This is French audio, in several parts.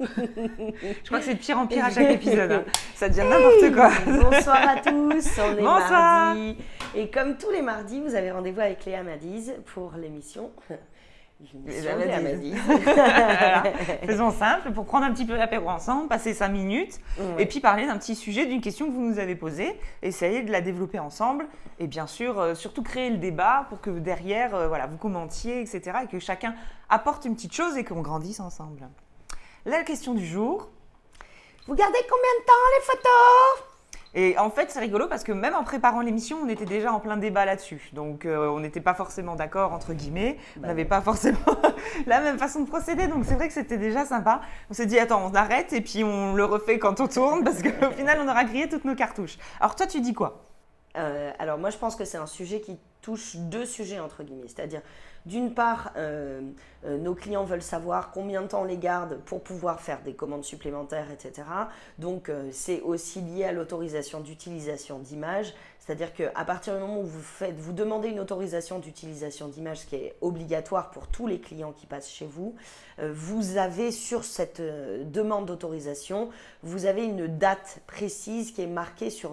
Je crois que c'est de pire en pire à chaque épisode. Hein. Ça devient n'importe quoi. Bonsoir à tous, on est Bonsoir. mardi. Et comme tous les mardis, vous avez rendez-vous avec Léa Madiz pour l'émission. Léa Madiz. Voilà. Faisons simple, pour prendre un petit peu l'apéro ensemble, passer 5 minutes, et puis parler d'un petit sujet, d'une question que vous nous avez posée, essayer de la développer ensemble, et bien sûr, surtout créer le débat pour que derrière, voilà, vous commentiez, etc., et que chacun apporte une petite chose et qu'on grandisse ensemble. La question du jour. Vous gardez combien de temps les photos ? Et en fait, c'est rigolo parce que même en préparant l'émission, on était déjà en plein débat là-dessus. Donc, on n'était pas forcément d'accord, entre guillemets. On n'avait pas forcément la même façon de procéder. Donc, c'est vrai que c'était déjà sympa. On s'est dit, attends, on arrête et puis on le refait quand on tourne parce qu'au final, on aura grillé toutes nos cartouches. Alors, toi, tu dis quoi ? Alors, moi, je pense que c'est un sujet qui touche deux sujets, entre guillemets. C'est-à-dire, d'une part, nos clients veulent savoir combien de temps on les garde pour pouvoir faire des commandes supplémentaires, etc. Donc, c'est aussi lié à l'autorisation d'utilisation d'images. C'est-à-dire qu'à partir du moment où vous demandez une autorisation d'utilisation d'images, ce qui est obligatoire pour tous les clients qui passent chez vous, vous avez sur cette demande d'autorisation, vous avez une date précise qui est marquée sur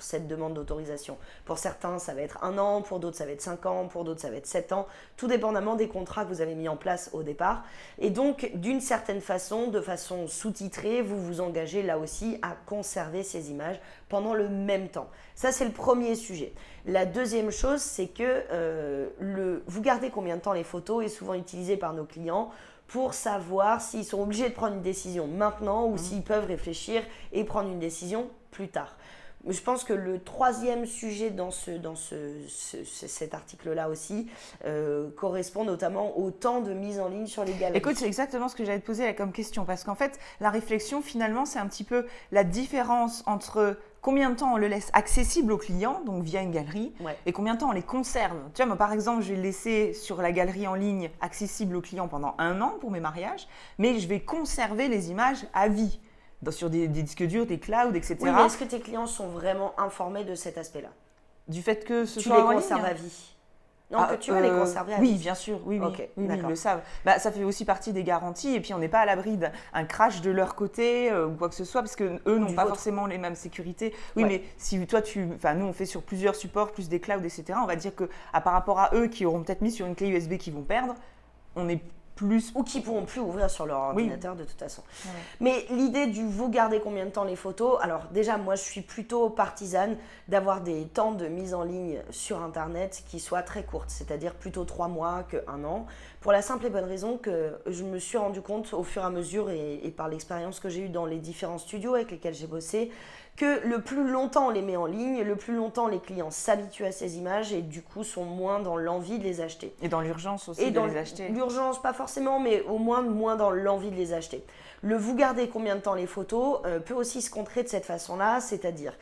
cette demande d'autorisation. Pour certains, ça va être 1 an, pour d'autres, ça va être 5 ans, pour d'autres, ça va être 7 ans, tout dépendamment des contrats que vous avez mis en place au départ. Et donc, d'une certaine façon, de façon sous-titrée, vous vous engagez là aussi à conserver ces images pendant le même temps. Ça, c'est le premier sujet. La deuxième chose, c'est que vous gardez combien de temps les photos est souvent utilisé par nos clients pour savoir s'ils sont obligés de prendre une décision maintenant ou s'ils peuvent réfléchir et prendre une décision plus tard. Je pense que le troisième sujet dans cet article-là aussi correspond notamment au temps de mise en ligne sur les galeries. Écoute, c'est exactement ce que j'allais te poser là comme question, parce qu'en fait, la réflexion, finalement, c'est un petit peu la différence entre combien de temps on le laisse accessible aux clients, donc via une galerie, et combien de temps on les conserve. Tu vois, moi, par exemple, je vais le laisser sur la galerie en ligne accessible aux clients pendant 1 an pour mes mariages, mais je vais conserver les images à vie. Sur des disques durs, des clouds, etc. Oui, mais est-ce que tes clients sont vraiment informés de cet aspect-là ? Du fait que ce tu soit les en conserves ligne à vie. Non, que tu vas les conserver à vie. Oui, bien sûr, oui, Okay, ils le savent. Ça fait aussi partie des garanties, et puis on n'est pas à l'abri d'un crash de leur côté ou quoi que ce soit, parce qu'eux n'ont pas forcément les mêmes sécurités. Oui, mais si toi, nous on fait sur plusieurs supports, plus des clouds, etc., on va dire que par rapport à eux qui auront peut-être mis sur une clé USB qu'ils vont perdre, on est plus... Ou qui ne pourront plus ouvrir sur leur ordinateur de toute façon. Ouais. Mais l'idée du vous gardez combien de temps les photos, alors déjà moi je suis plutôt partisane d'avoir des temps de mise en ligne sur internet qui soient très courtes, c'est-à-dire plutôt 3 mois que 1 an, pour la simple et bonne raison que je me suis rendu compte au fur et à mesure et par l'expérience que j'ai eue dans les différents studios avec lesquels j'ai bossé, que le plus longtemps on les met en ligne, le plus longtemps les clients s'habituent à ces images et du coup sont moins dans l'envie de les acheter. Et dans l'urgence aussi de les acheter. L'urgence, pas forcément, mais au moins dans l'envie de les acheter. Le vous gardez combien de temps les photos peut aussi se contrer de cette façon-là, c'est-à-dire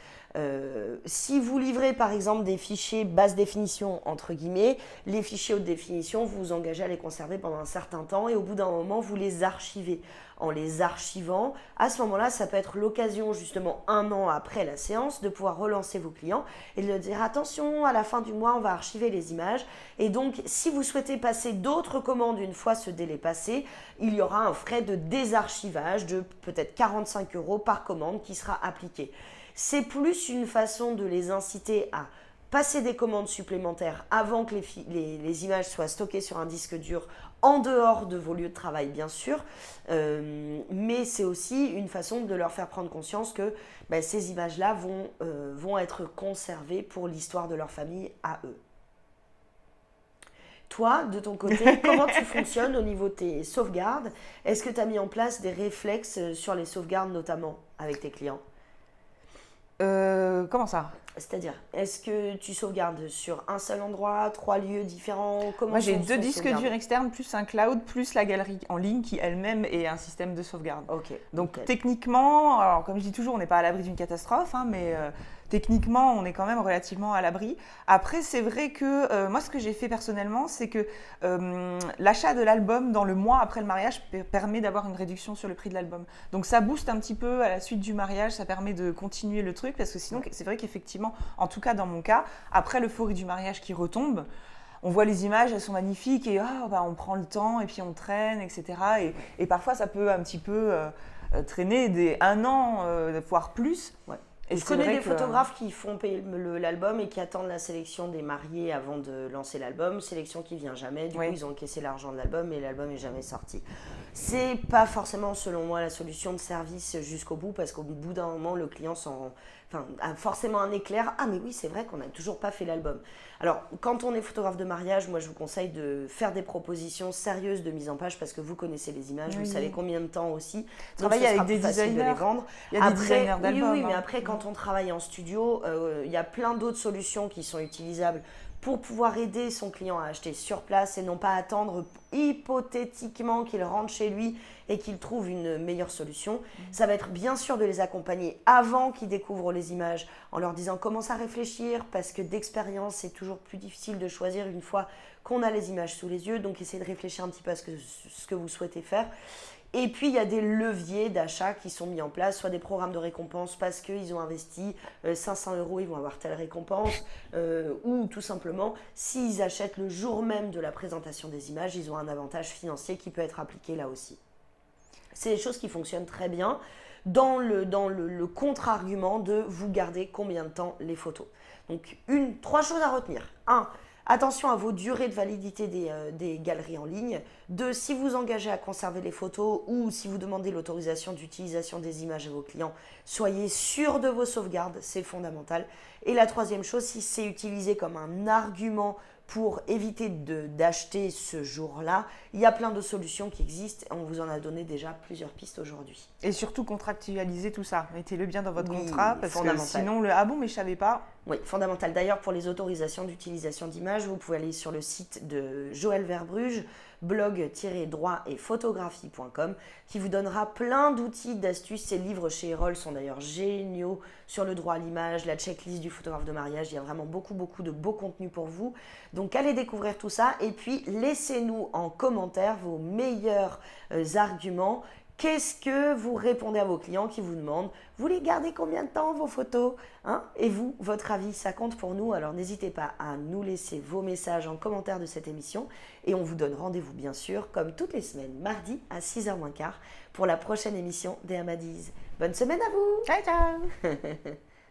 si vous livrez par exemple des fichiers basse définition, entre guillemets, les fichiers haute définition, vous vous engagez à les conserver pendant un certain temps et au bout d'un moment, vous les archivez. En les archivant, à ce moment-là, ça peut être l'occasion justement 1 an après la séance de pouvoir relancer vos clients et de leur dire attention, à la fin du mois, on va archiver les images. Et donc, si vous souhaitez passer d'autres commandes une fois ce délai passé, il y aura un frais de désarchivage de peut-être 45 € par commande qui sera appliqué. C'est plus une façon de les inciter à passer des commandes supplémentaires avant que les images soient stockées sur un disque dur en dehors de vos lieux de travail bien sûr, mais c'est aussi une façon de leur faire prendre conscience que ces images-là vont être conservées pour l'histoire de leur famille à eux. Toi, de ton côté, comment tu fonctionnes au niveau de tes sauvegardes ? Est-ce que tu as mis en place des réflexes sur les sauvegardes notamment avec tes clients ? Comment ça ? C'est-à-dire, est-ce que tu sauvegardes sur un seul endroit, 3 lieux différents ? Moi, j'ai 2 disques durs externes, plus un cloud, plus la galerie en ligne qui elle-même est un système de sauvegarde. Okay, donc techniquement, alors comme je dis toujours, on n'est pas à l'abri d'une catastrophe, mais techniquement, on est quand même relativement à l'abri. Après, c'est vrai que moi, ce que j'ai fait personnellement, c'est que l'achat de l'album dans le mois après le mariage permet d'avoir une réduction sur le prix de l'album. Donc ça booste un petit peu à la suite du mariage, ça permet de continuer le truc, parce que sinon, c'est vrai qu'effectivement, en tout cas dans mon cas, après l'euphorie du mariage qui retombe, on voit les images, elles sont magnifiques et on prend le temps et puis on traîne, etc. Et parfois, ça peut un petit peu traîner 1 an, voire plus. Ouais. Et je connais des photographes qui font payer l'album et qui attendent la sélection des mariés avant de lancer l'album, sélection qui vient jamais, du coup ils ont encaissé l'argent de l'album et l'album n'est jamais sorti. C'est pas forcément selon moi la solution de service jusqu'au bout, parce qu'au bout d'un moment le client a forcément un éclair, ah mais oui c'est vrai qu'on n'a toujours pas fait l'album. Alors quand on est photographe de mariage, moi je vous conseille de faire des propositions sérieuses de mise en page, parce que vous connaissez les images, vous savez combien de temps aussi, travailler avec des designers, de les vendre. Il y a des designers d'albums. Oui, mais après quand on travaille en studio, il y a plein d'autres solutions qui sont utilisables pour pouvoir aider son client à acheter sur place et non pas attendre hypothétiquement qu'il rentre chez lui et qu'il trouve une meilleure solution. Ça va être bien sûr de les accompagner avant qu'ils découvrent les images, en leur disant commence à réfléchir, parce que d'expérience c'est toujours plus difficile de choisir une fois qu'on a les images sous les yeux, donc essayez de réfléchir un petit peu à ce que vous souhaitez faire. Et puis, il y a des leviers d'achat qui sont mis en place, soit des programmes de récompense parce qu'ils ont investi 500 €, ils vont avoir telle récompense, ou tout simplement, s'ils achètent le jour même de la présentation des images, ils ont un avantage financier qui peut être appliqué là aussi. C'est des choses qui fonctionnent très bien dans le contre-argument de vous garder combien de temps les photos. Donc, 3 choses à retenir. 1. Attention à vos durées de validité des galeries en ligne. 2. Si vous engagez à conserver les photos ou si vous demandez l'autorisation d'utilisation des images à vos clients, soyez sûr de vos sauvegardes, c'est fondamental. Et la 3e chose, si c'est utilisé comme un argument pour éviter d'acheter ce jour-là, il y a plein de solutions qui existent. On vous en a donné déjà plusieurs pistes aujourd'hui. Et surtout contractualiser tout ça. Mettez-le bien dans votre contrat, parce que sinon ah bon, mais je savais pas. Oui, fondamental. D'ailleurs, pour les autorisations d'utilisation d'images, vous pouvez aller sur le site de Joël Verbruge, blog-droit et photographie.com, qui vous donnera plein d'outils, d'astuces. Ces livres chez Erol sont d'ailleurs géniaux sur le droit à l'image, la checklist du photographe de mariage. Il y a vraiment beaucoup de beau contenu pour vous. Donc, allez découvrir tout ça et puis laissez-nous en commentaire vos meilleurs arguments. Qu'est-ce que vous répondez à vos clients qui vous demandent « Vous les gardez combien de temps vos photos ?» Et vous, votre avis, ça compte pour nous. Alors n'hésitez pas à nous laisser vos messages en commentaire de cette émission. Et on vous donne rendez-vous bien sûr, comme toutes les semaines, mardi à 6h moins quart pour la prochaine émission des Amadies. Bonne semaine à vous. Ciao, ciao.